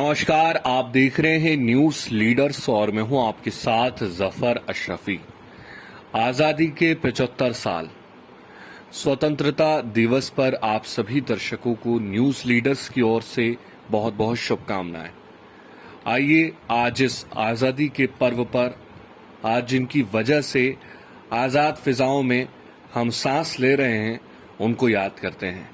नमस्कार, आप देख रहे हैं न्यूज लीडर्स और मैं हूं आपके साथ जफर अशरफी। आजादी के 75 साल स्वतंत्रता दिवस पर आप सभी दर्शकों को न्यूज लीडर्स की ओर से बहुत बहुत शुभकामनाएं। आइए आज इस आजादी के पर्व पर, आज जिनकी वजह से आजाद फिजाओं में हम सांस ले रहे हैं, उनको याद करते हैं।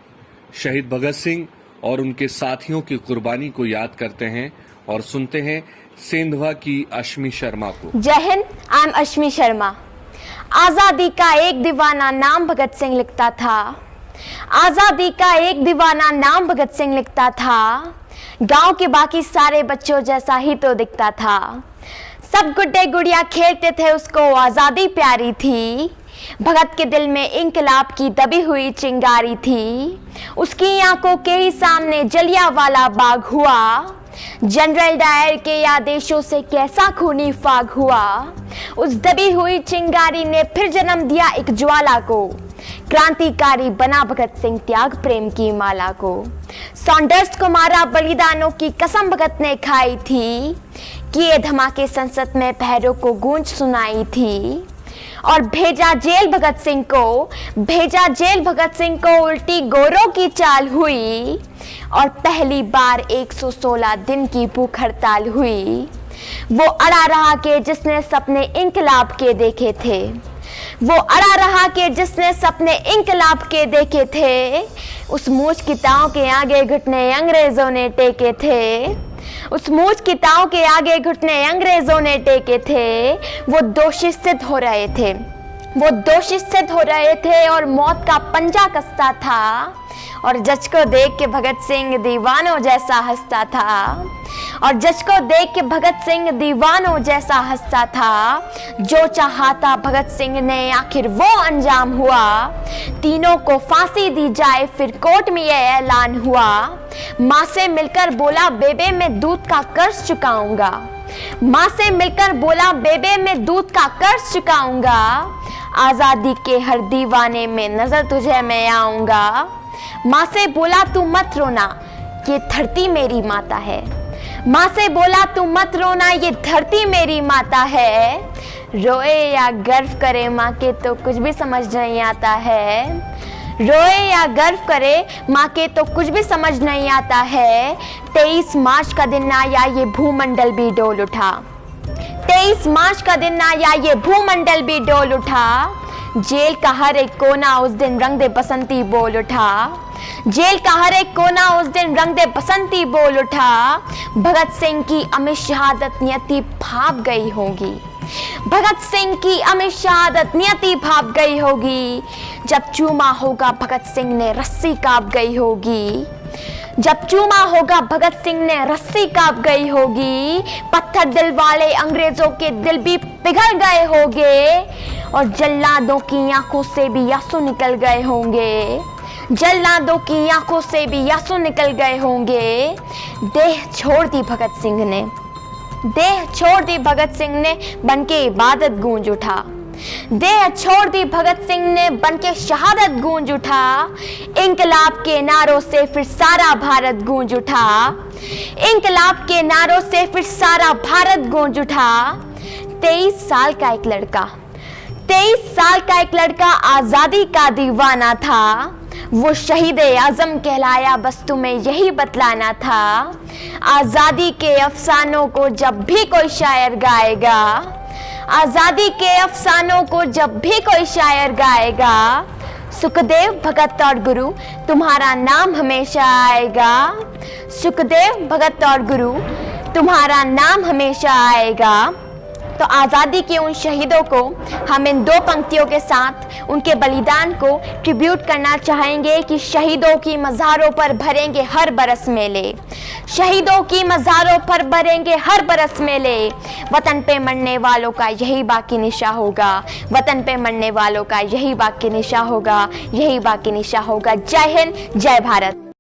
शहीद भगत सिंह और उनके साथियों की कुर्बानी को याद करते हैं और सुनते हैं सेंधवा की अश्मी शर्मा को। जय हिंद, आई एम अश्मी शर्मा। आजादी का एक दीवाना नाम भगत सिंह लिखता था। आजादी का एक दीवाना नाम भगत सिंह लिखता था। गांव के बाकी सारे बच्चों जैसा ही तो दिखता था। सब गुड्डे गुड़िया खेलते थे, उसको आजादी प्यारी थी। भगत के दिल में इंकलाब की दबी हुई चिंगारी थी। उसकी आंखों के ही सामने जलियांवाला बाग हुआ। जनरल डायर के आदेशों से कैसा खूनी फाग हुआ। उस दबी हुई चिंगारी ने फिर जन्म दिया एक ज्वाला को। क्रांतिकारी बना भगत सिंह त्याग प्रेम की माला को। सॉन्डर्स को मारा, बलिदानों की कसम भगत ने खाई थी। किए धमाके संसद में पैरों को गूंज सुनाई थी। और भेजा जेल भगत सिंह को उल्टी गोरों की चाल हुई। और पहली बार 116 दिन की भूख हड़ताल हुई। वो अड़ा रहा कि जिसने सपने इंकलाब के देखे थे। वो अड़ा रहा कि जिसने सपने इंकलाब के देखे थे। उस मूछ की ताव के आगे घुटने अंग्रेजों ने टेके थे। उस मूछ की ताव के आगे घुटने अंग्रेजों ने टेके थे। वो दोषी सिद्ध हो रहे थे और मौत का पंजा कसता था। और जज को देख के भगत सिंह दीवानों जैसा हंसता था। जो चाहा था भगत सिंह ने आखिर वो अंजाम हुआ। तीनों को फांसी दी जाए फिर कोर्ट में ये ऐलान हुआ। माँ से मिलकर बोला बेबे मैं दूध का कर्ज चुकाऊंगा। आजादी के हर दीवाने में नजर तुझे मैं आऊंगा। माँ से बोला तू मत रोना, ये धरती मेरी माता है। ये धरती मेरी माता है। रोए या गर्व करे माँ के तो कुछ भी समझ नहीं आता है। 23 मार्च का दिन आया ये भूमंडल भी डोल उठा। जेल का हर एक कोना उस दिन रंग दे बसंती बोल उठा। भगत सिंह की अमित शहादत नियति भाप गई होगी। जब चूमा होगा भगत सिंह ने रस्सी कांप गई होगी। पत्थर दिल वाले अंग्रेजों के दिल भी पिघल गए होंगे। और जल्लादों की आंखों से भी आंसू निकल गए होंगे। देह छोड़ दी भगत सिंह ने बनके इबादत गूंज शहादत गूंज उठा। इंकलाब के नारों से फिर सारा भारत गूंज उठा। 23 साल का एक लड़का आजादी का दीवाना था। वो शहीद आजम कहलाया, बस तुम्हें यही बतलाना था। आजादी के अफसानों को जब भी कोई शायर गाएगा, सुखदेव भगत और गुरु तुम्हारा नाम हमेशा आएगा। तो आज़ादी के उन शहीदों को हम इन दो पंक्तियों के साथ उनके बलिदान को ट्रिब्यूट करना चाहेंगे कि शहीदों की मज़ारों पर भरेंगे हर बरस मेले। वतन पे मरने वालों का यही बाकी निशा होगा। जय हिंद, जय भारत।